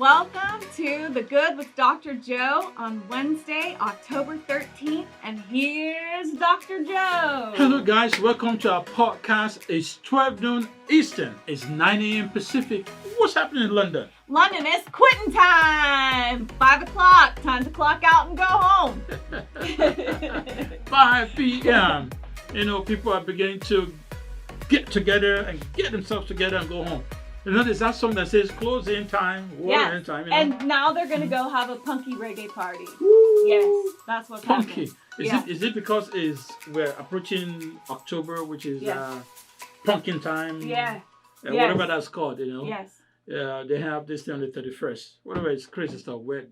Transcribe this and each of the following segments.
Welcome to The Good with Dr. Joe on Wednesday, October 13th. And here's Dr. Joe. Hello, guys. Welcome to our podcast. It's 12 noon Eastern. It's 9 a.m. Pacific. What's happening in London? London, it's quitting time. 5 o'clock. Time to clock out and go home. 5 p.m. People are beginning to get together and get themselves together and go home. There's that song that says closing time, water in time. And now they're going to go have a punky reggae party. Woo! Yes, that's what's punky. happening. Is it because we're approaching October, which is pumpkin time? Yeah. Whatever that's called, Yes. They have this thing on the 31st. Whatever, it's crazy stuff, wear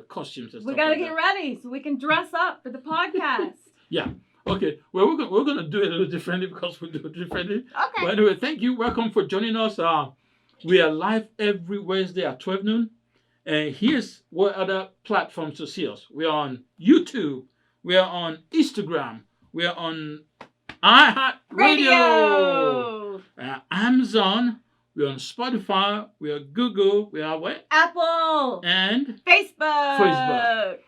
costumes and stuff. We got to like get that. ready so we can dress up for the podcast. Yeah. Okay. Well, we're going to do it a little differently because we do it differently. Okay. But anyway, thank you. Welcome for joining us. We are live every Wednesday at 12 noon. And here's what other platforms to see us. We are on YouTube. We are on Instagram. We are on iHeartRadio. Amazon. We're on Spotify. We are Google. We are what? Apple. And Facebook.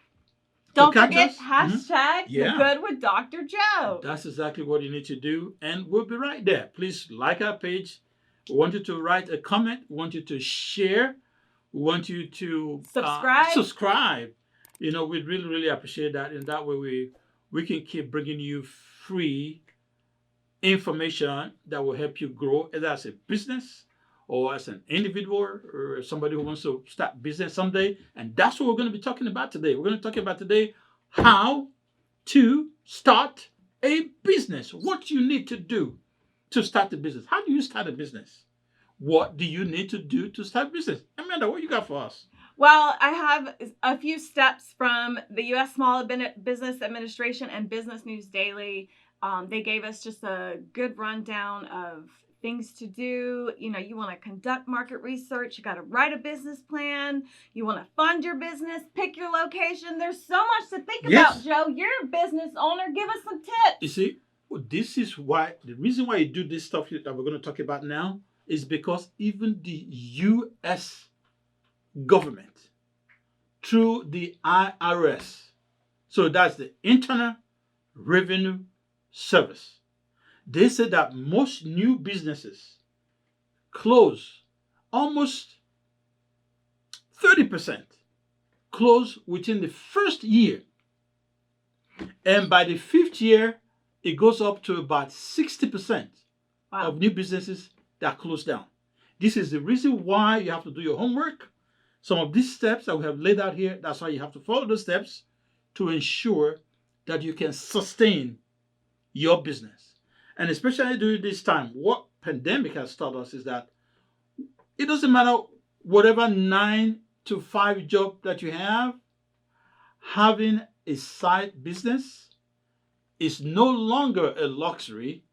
Don't catch forget us. hashtag Yeah. The Good with Dr. Joe. That's exactly what you need to do. And we'll be right there. Please like our page. We want you to write a comment. We want you to share. We want you to subscribe. We'd really, really appreciate that. And that way we can keep bringing you free information that will help you grow, either as a business or as an individual or somebody who wants to start business someday. And that's what we're going to be talking about today. We're going to talk about today how to start a business. What you need to do to start a business. How do you start a business? What do you need to do to start a business? Amanda, what you got for us? Well, I have a few steps from the U.S. Small Business Administration and Business News Daily. They gave us just a good rundown of things to do. You want to conduct market research. You got to write a business plan. You want to fund your business, pick your location. There's so much to think about, Joe. You're a business owner. Give us some tips. You see, this is why, the reason why you do this stuff that we're going to talk about now is because even the U.S. government, through the IRS, so that's the Internal Revenue Service, they said that most new businesses close, almost 30% close within the first year. And by the fifth year, it goes up to about 60% of new businesses that close down. This is the reason why you have to do your homework. Some of these steps that we have laid out here, that's why you have to follow those steps to ensure that you can sustain your business. And especially during this time, what pandemic has taught us is that it doesn't matter whatever 9 to 5 job that you have, having a side business is no longer a luxury,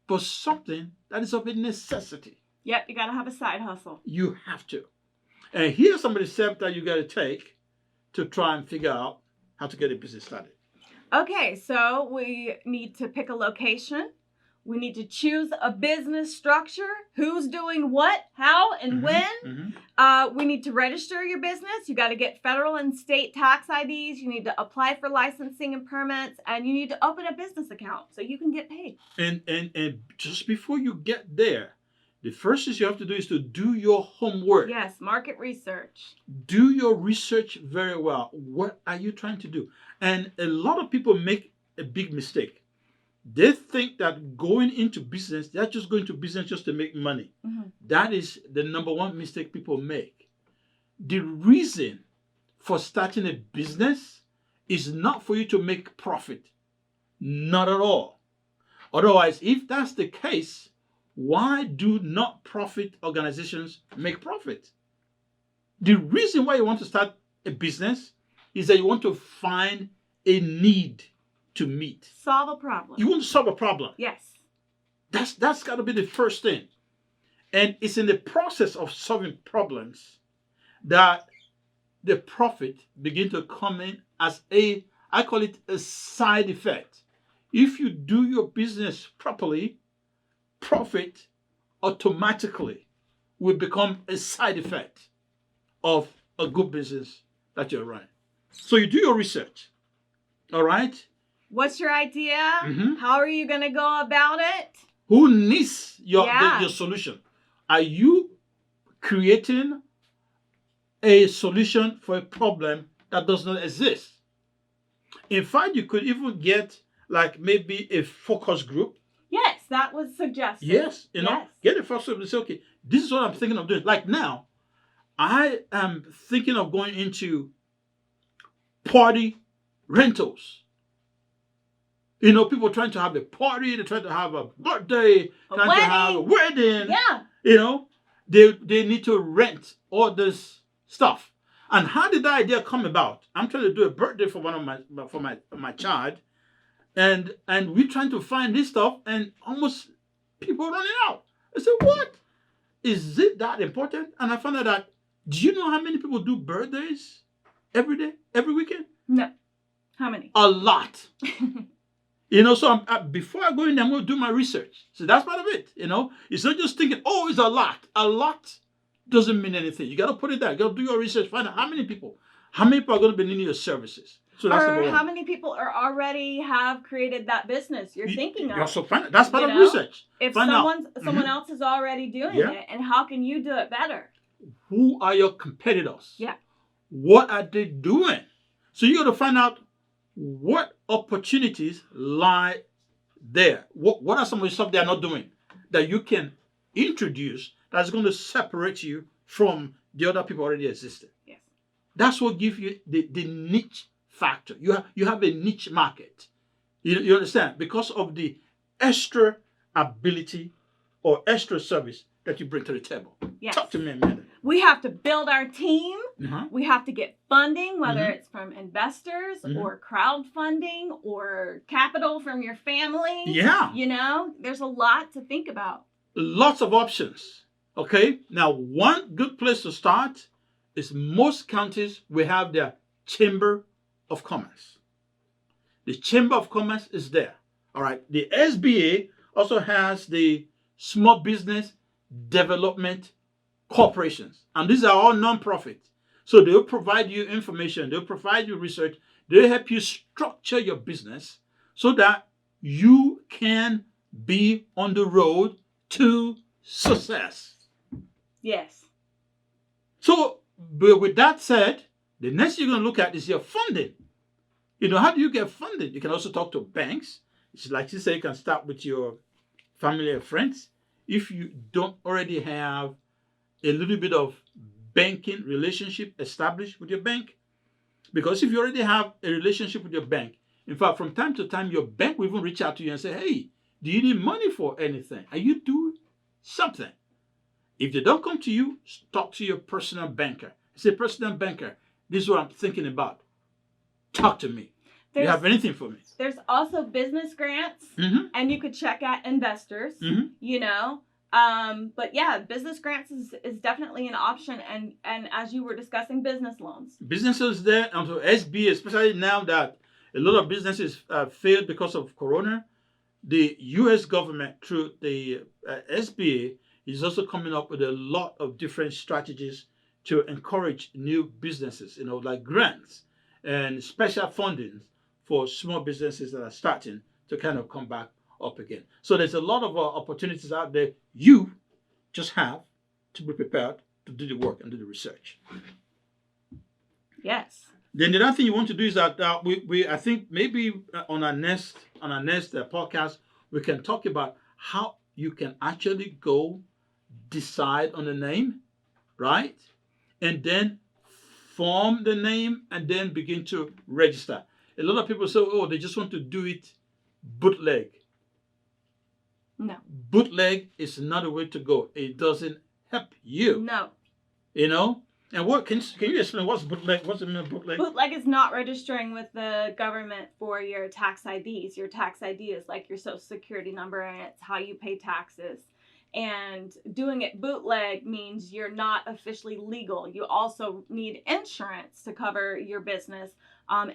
but something that is of a necessity. Yep, you got to have a side hustle. You have to. And here's some of the steps that you got to take to try and figure out how to get a business started. Okay, so we need to pick a location. We need to choose a business structure. Who's doing what, how, and when. We need to register your business. You got to get federal and state tax IDs. You need to apply for licensing and permits. And you need to open a business account so you can get paid. And just before you get there, the first thing you have to do is to do your homework. Yes, market research. Do your research very well. What are you trying to do? And a lot of people make a big mistake. They think that going into business, they're just going to business just to make money. That is the number one mistake people make. The reason for starting a business is not for you to make profit. Not at all. Otherwise, if that's the case, why do not profit organizations make profit? The reason why you want to start a business is that you want to find a need to meet. Solve a problem. You want to solve a problem. Yes. That's got to be the first thing. And it's in the process of solving problems that the profit begin to come in as I call it a side effect. If you do your business properly, profit automatically will become a side effect of a good business that you're running. So you do your research. All right? What's your idea? Mhm. How are you going to go about it? Who needs your Yeah. solution? Are you creating a solution for a problem that does not exist? In fact, you could even get like maybe a focus group. Yes, that was suggested. Yes, get a focus group and say, okay, this is what I'm thinking of doing. Like now, I am thinking of going into party rentals. People trying to have a party, they're trying to have a birthday, trying to have a wedding. Yeah. They need to rent all this stuff. And how did that idea come about? I'm trying to do a birthday for my child, and we're trying to find this stuff, and almost people running out. I said, what? Is it that important? And I found out that, do you know how many people do birthdays every day, every weekend? No. How many? A lot. So before I go in there, I'm going to do my research. So that's part of it. It's not just thinking, oh, it's a lot. A lot doesn't mean anything. You got to put it there. You got to do your research. Find out how many people are going to be needing your services. So that's or how many people are already have created that business you're thinking of. Also find out. That's part of research. If someone else is already doing it, and how can you do it better? Who are your competitors? Yeah. What are they doing? So you got to find out what opportunities lie there. What are some of the stuff they are not doing that you can introduce that's going to separate you from the other people already existing? Yes. That's what gives you the niche factor. You have a niche market. You understand? Because of the extra ability or extra service that you bring to the table. Yes. Talk to me, Amanda. We have to build our team. We have to get funding, whether it's from investors or crowdfunding or capital from your family. Yeah. There's a lot to think about. Lots of options. Okay. Now, one good place to start is most counties will have their Chamber of Commerce. The Chamber of Commerce is there. All right. The SBA also has the Small Business Development Corporations, and these are all non-profit. So they'll provide you information, they'll provide you research, they'll help you structure your business so that you can be on the road to success. Yes. So, but with that said, the next you're going to look at is your funding. How do you get funding? You can also talk to banks. It's like you say, you can start with your family and friends. If you don't already have a little bit of banking relationship established with your bank, because if you already have a relationship with your bank, in fact, from time to time, your bank will even reach out to you and say, hey, do you need money for anything? Are you doing something? If they don't come to you, talk to your personal banker. Say, personal banker, this is what I'm thinking about. Talk to me. Do you have anything for me? There's also business grants, and you could check at investors, But yeah, business grants is definitely an option, and as you were discussing, business loans. Businesses there, and so SBA, especially now that a lot of businesses failed because of Corona, the U.S. government through the SBA is also coming up with a lot of different strategies to encourage new businesses, like grants and special funding for small businesses that are starting to kind of come back up again. So there's a lot of opportunities out there. You just have to be prepared to do the work and do the research. Yes. Then the other thing you want to do is that I think maybe on our next podcast we can talk about how you can actually go decide on the name, right? And then form the name and then begin to register. A lot of people say, oh, they just want to do it bootleg. No. Bootleg is not a way to go. It doesn't help you. No. And what can you explain what's bootleg? What's the meaning of bootleg? Bootleg is not registering with the government for your tax IDs. Your tax ID is like your social security number, and it's how you pay taxes. And doing it bootleg means you're not officially legal. You also need insurance to cover your business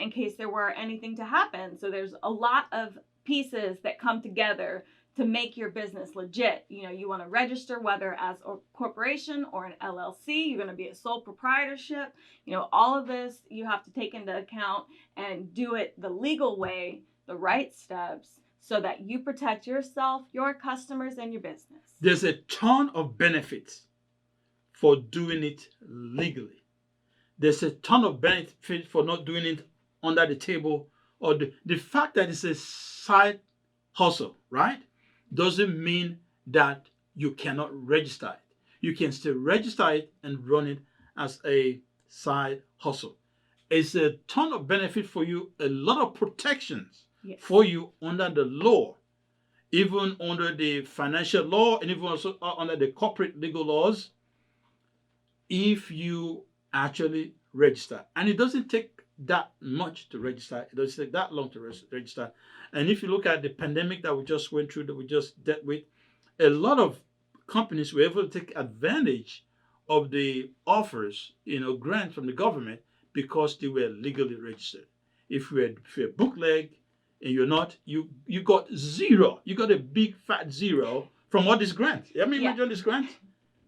in case there were anything to happen. So there's a lot of pieces that come together to make your business legit. You want to register whether as a corporation or an LLC. You're going to be a sole proprietorship. All of this you have to take into account and do it the legal way, the right steps, so that you protect yourself, your customers, and your business. There's a ton of benefits for doing it legally. There's a ton of benefit for not doing it under the table, or the fact that it's a side hustle, right? Doesn't mean that you cannot register it. You can still register it and run it as a side hustle. It's a ton of benefit for you, a lot of protections for you under the law, even under the financial law, and even also under the corporate legal laws, if you actually register. And it doesn't take that much to register. It doesn't take that long to register. And if you look at the pandemic that we just went through, that we just dealt with, a lot of companies were able to take advantage of the offers, grants from the government, because they were legally registered. If you're a bootleg and you're not, you got zero. You got a big fat zero from all these grants. Imagine these grants,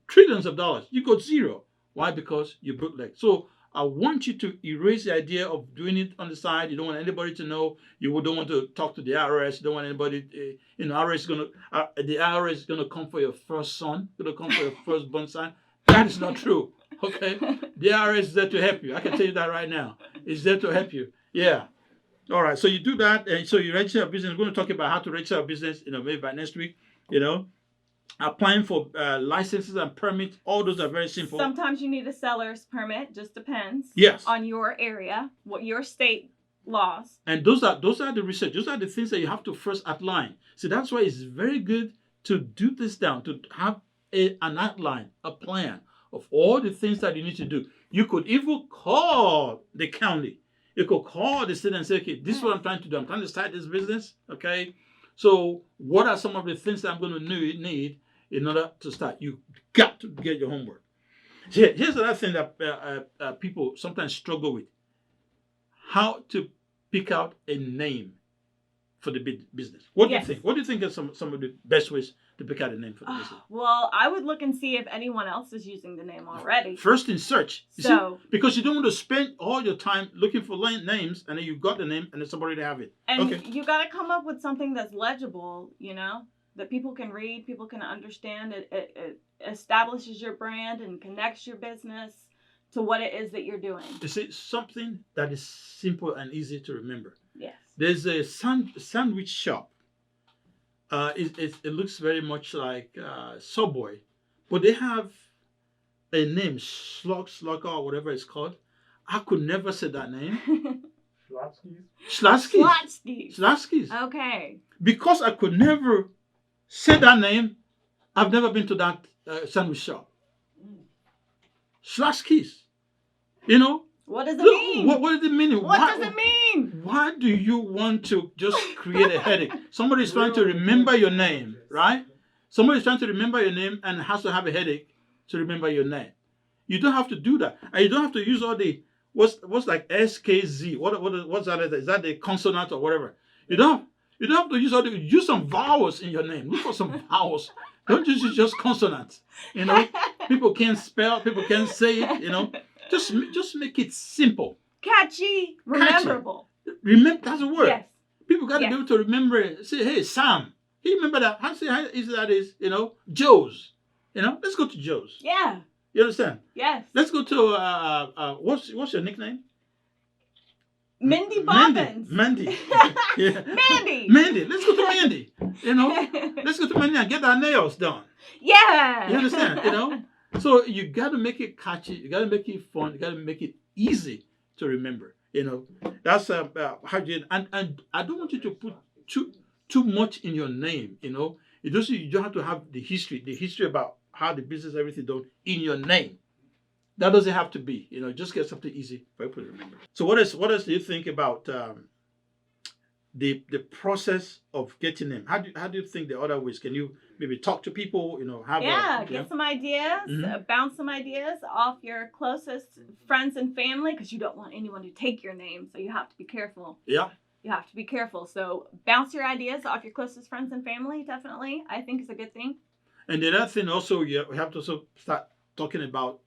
trillions of dollars. You got zero. Why? Because you bootleg. So I want you to erase the idea of doing it on the side. You don't want anybody to know. You don't want to talk to the IRS. You don't want anybody. The IRS is gonna come for your first son. Gonna come for your firstborn son. That is not true. Okay, the IRS is there to help you. I can tell you that right now. It's there to help you. Yeah. All right. So you do that, and so you register a business. We're going to talk about how to register a business. Maybe by next week. Applying for licenses and permits, all those are very simple. Sometimes you need a seller's permit, just depends. Yes. On your area, what your state laws. And those are the research. Those are the things that you have to first outline. So that's why it's very good to do this down, to have an outline, a plan of all the things that you need to do. You could even call the county. You could call the state and say, okay, this is what I'm trying to do. I'm trying to start this business. Okay. So what are some of the things that I'm going to need in order to start? You got to get your homework. Here's another thing that people sometimes struggle with: how to pick out a name for the business. What do you think? What do you think are some of the best ways to pick out a name for the business? Well, I would look and see if anyone else is using the name already. First in search. See, because you don't want to spend all your time looking for names, and then you got the name and then somebody to have it. And you got to come up with something that's legible, that people can read, people can understand. It establishes your brand and connects your business to what it is that you're doing. You see, something that is simple and easy to remember. Yes. There's a sandwich shop. It looks very much like Subway, but they have a name, Slugger or whatever it's called. I could never say that name. Schlotzsky's. Okay. Because I could never say that name, I've never been to that sandwich shop. Schlotzsky's. What does it mean? What does it mean? What does it mean? Why do you want to just create a headache? Somebody's trying to remember your name, right? Somebody's trying to remember your name and has to have a headache to remember your name. You don't have to do that. And you don't have to use all the, what's like SKZ? What's that? Is that the consonant or whatever? You don't have to use all the, use some vowels in your name. Look for some vowels. Don't just consonants. People can't spell, people can't say it, Just make it simple. Catchy, rememberable. Remember, that's a word. Yes. People got to be able to remember it. Say, hey, Sam. You remember that? How easy that is, Joe's. Let's go to Joe's. Yeah. You understand? Yes. Let's go to, what's your nickname? Mindy Bobbins. Mandy. Yeah. Mandy. Let's go to Mandy. Let's go to Mandy and get our nails done. Yeah. You understand? So you got to make it catchy. You got to make it fun. You got to make it easy to remember. That's how you. And I don't want you to put too much in your name. You don't have to have the history about how the business, everything done in your name. That doesn't have to be. Just get something easy for people to remember. So what else do you think about the process of getting them? How do you think the other ways? Can you maybe talk to people? Get some ideas, bounce some ideas off your closest friends and family, because you don't want anyone to take your name, so you have to be careful. Yeah. You have to be careful. So bounce your ideas off your closest friends and family, definitely. I think is a good thing. And the other thing also, you have to also start talking about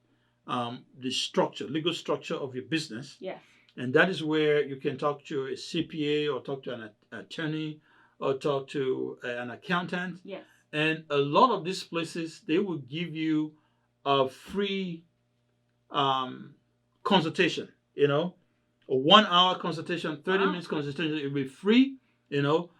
the structure, legal structure of your business. Yes. And that is where you can talk to a CPA or talk to an attorney or talk to an accountant. Yes. And a lot of these places, they will give you a free consultation, you know, a 1 hour consultation, 30 minutes consultation. It will be free, you know.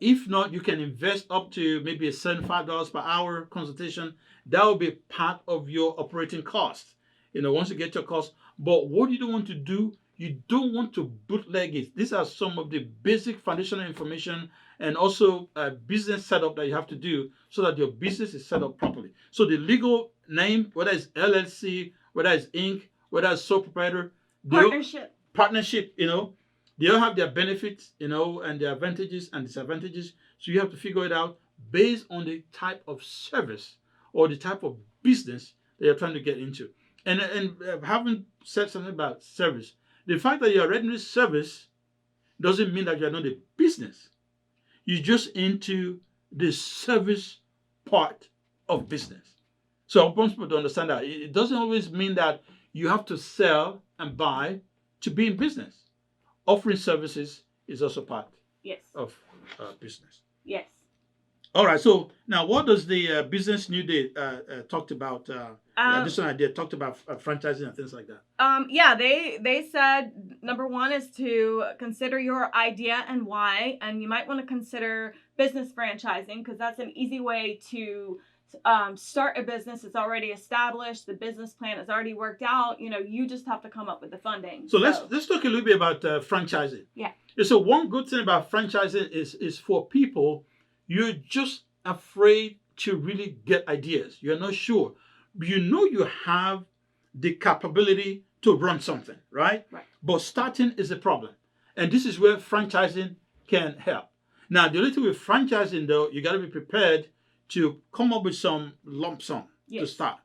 If not, you can invest up to maybe a $75 per hour consultation. That will be part of your operating cost, you know, once you get your cost. But what you don't want to do, you don't want to bootleg it. These are some of the basic foundational information and also a business setup that you have to do so that your business is set up properly. So the legal name, whether it's LLC, whether it's Inc., whether it's sole proprietor, partnership, you know, they all have their benefits, you know, and their advantages and disadvantages. So you have to figure it out based on the type of service or the type of business that you're trying to get into. And having said something about service, the fact that you're rendering service doesn't mean that you're not a business. You're just into the service part of business. So I want people to understand that it doesn't always mean that you have to sell and buy to be in business. Offering services is also part of business. Yes. All right. So now, what does the Business New Day talked about? This one idea talked about franchising and things like that. Yeah, they said number one is to consider your idea and why, and you might want to consider business franchising because that's an easy way to start a business. It's already established. The business plan is already worked out. You know, you just have to come up with the funding. So let's talk a little bit about franchising. Yeah. So one good thing about franchising is for people, you're just afraid to really get ideas. You're not sure. You know you have the capability to run something, right? Right. But starting is a problem. And this is where franchising can help. Now, the only thing with franchising, though, you got to be prepared to come up with some lump sum to start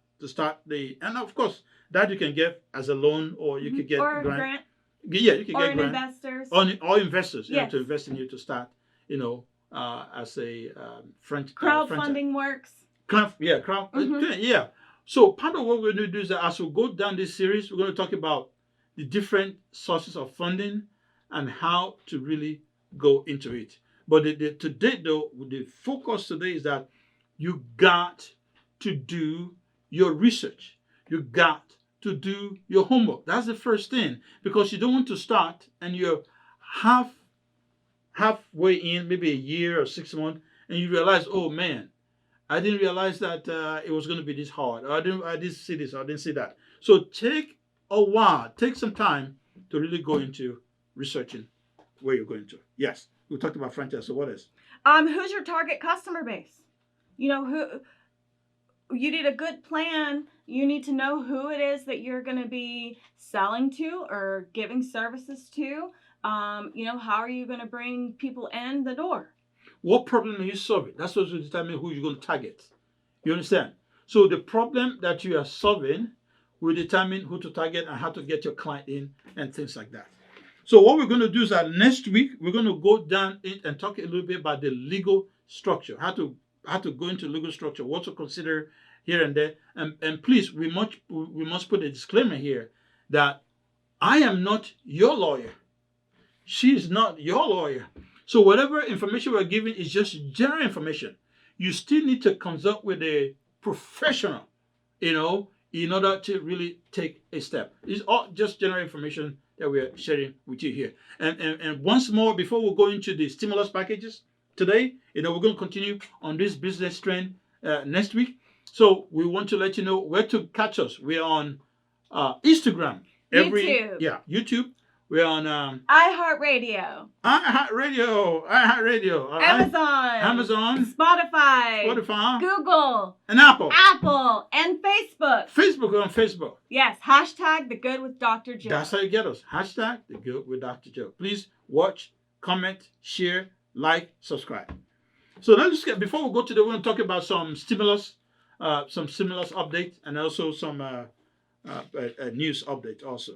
the, and of course that you can get as a loan or you could get or grant. Yeah, you can get grant. Investors. Or investors, you know, to invest in you to start, you know, as a crowdfunding works. Yeah. So part of what we're going to do is that as we go down this series, we're going to talk about the different sources of funding and how to really go into it. But today, though, the focus today is that you got to do your research. You got to do your homework. That's the first thing, because you don't want to start and you're halfway in, maybe a year or 6 months, and you realize, oh man, I didn't realize that it was going to be this hard. Or I didn't see this. Or I didn't see that. So take a while, take some time to really go into researching where you're going to. Yes, we talked about franchise. So what else? Who's your target customer base? You know, who you need a good plan. You need to know who it is that you're going to be selling to or giving services to. You know, how are you going to bring people in the door? What problem are you solving? That's what will determine who you're going to target. You understand? So the problem that you are solving will determine who to target and how to get your client in and things like that. So what we're going to do is that next week, we're going to go down and talk a little bit about the legal structure, how to go into legal structure, what to consider here and there. And please, we must put a disclaimer here that I am not your lawyer. She is not your lawyer. So whatever information we're giving is just general information. You still need to consult with a professional, you know, in order to really take a step. It's all just general information that we're sharing with you here. And once more, before we go into the stimulus packages today, you know, we're going to continue on this business trend next week. So we want to let you know where to catch us. We're on Instagram. YouTube. We're on iHeartRadio. Amazon. Spotify. Google. And Apple. And Facebook. We're on Facebook. Yes. Hashtag The Good with Dr. Joe. That's how you get us. Hashtag The Good with Dr. Joe. Please watch, comment, share, like, subscribe. So let's get, before we go to we're going to talk about some stimulus update and also some news update also.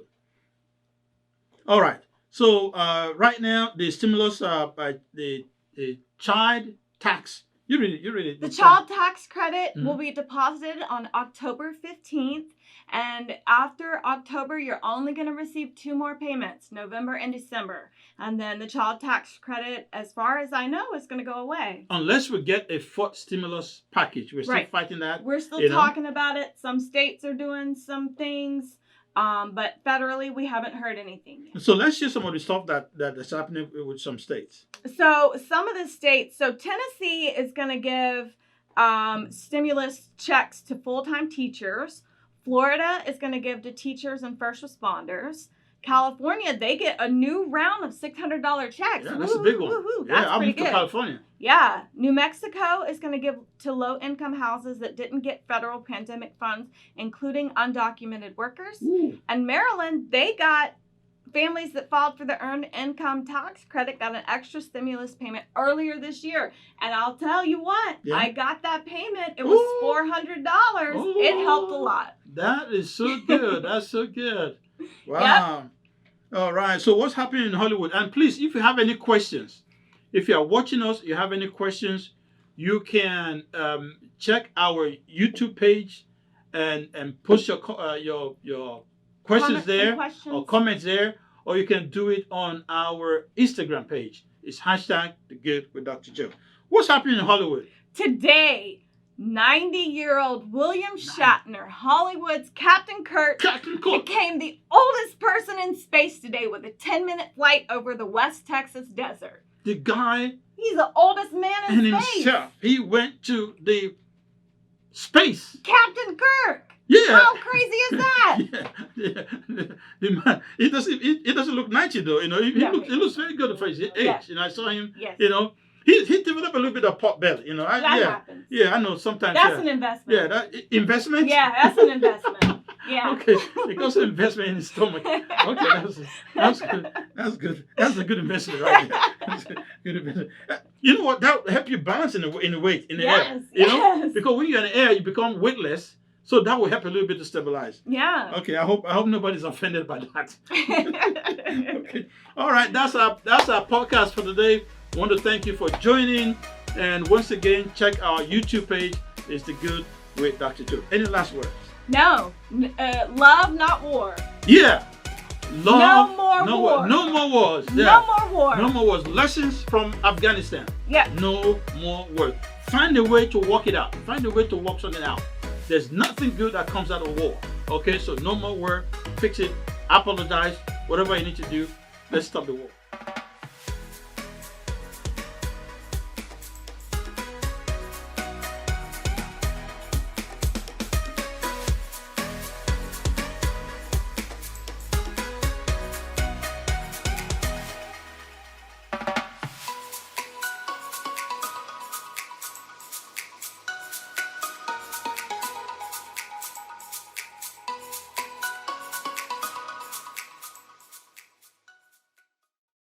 All right. So right now, the stimulus, the child tax. You read it. The child tax credit Mhm. will be deposited on October 15th. And after October, you're only going to receive 2 more payments, November and December. And then the child tax credit, as far as I know, is going to go away. Unless we get a fourth stimulus package. We're still Right. fighting that. We're still you know? talking about it. Some states are doing some things. But federally, we haven't heard anything yet. So let's hear some of the stuff that is happening with some states. So some of the states, so Tennessee is going to give stimulus checks to full-time teachers. Florida is going to give to teachers and first responders. California, they get a new round of $600 checks. Yeah, that's a big one. Woo-hoo. Yeah, That's I'm pretty to good. California. Yeah, New Mexico is going to give to low-income houses that didn't get federal pandemic funds, including undocumented workers. Ooh. And Maryland, they got families that filed for the earned income tax credit got an extra stimulus payment earlier this year. And I'll tell you what, Yeah. I got that payment. It was Ooh. $400. It helped a lot. That is so good. That's so good. Wow. All right. So what's happening in Hollywood? And please, if you have any questions, if you are watching us, you have any questions, you can check our YouTube page and post your questions Comments and there questions. or comments there, or you can do it on our Instagram page. It's #TheGood with Dr. Joe. What's happening in Hollywood? Today, 90-year-old William Shatner, Hollywood's Captain Kirk, Captain Cook. became the oldest person in space today with a 10-minute flight over the West Texas desert. The guy He's the oldest man in and space. himself, he went to the space. Captain Kirk. Yeah. How crazy is that? Yeah. The man, he doesn't look 90 though. You know, he No. looks very good for his age. Yeah. You know, I saw him. Yes. You know, he developed a little bit of pot belly. You know, That yeah, happens. yeah. I know sometimes. That's an investment. Yeah, that investment. Yeah, that's an investment. Yeah. Okay, it goes to investment in his stomach. Okay, that's good. That's good. That's a good investment right there. That's a good investment. You know what? That will help you balance in the weight in the air. Yes. You know, Yes. because when you're in the air, you become weightless. So that will help a little bit to stabilize. Yeah. Okay, I hope nobody's offended by that. Okay. All right, that's our podcast for today. I want to thank you for joining. And once again, check our YouTube page. It's The Good with Dr. Joe. Any last words? No. Love, not war. Yeah. Love, No more war. No more wars. Yeah. No more war. No more wars. Lessons from Afghanistan. Yeah. No more wars. Find a way to work it out. Find a way to work something out. There's nothing good that comes out of war. Okay, so no more war. Fix it. Apologize. Whatever you need to do. Let's stop the war.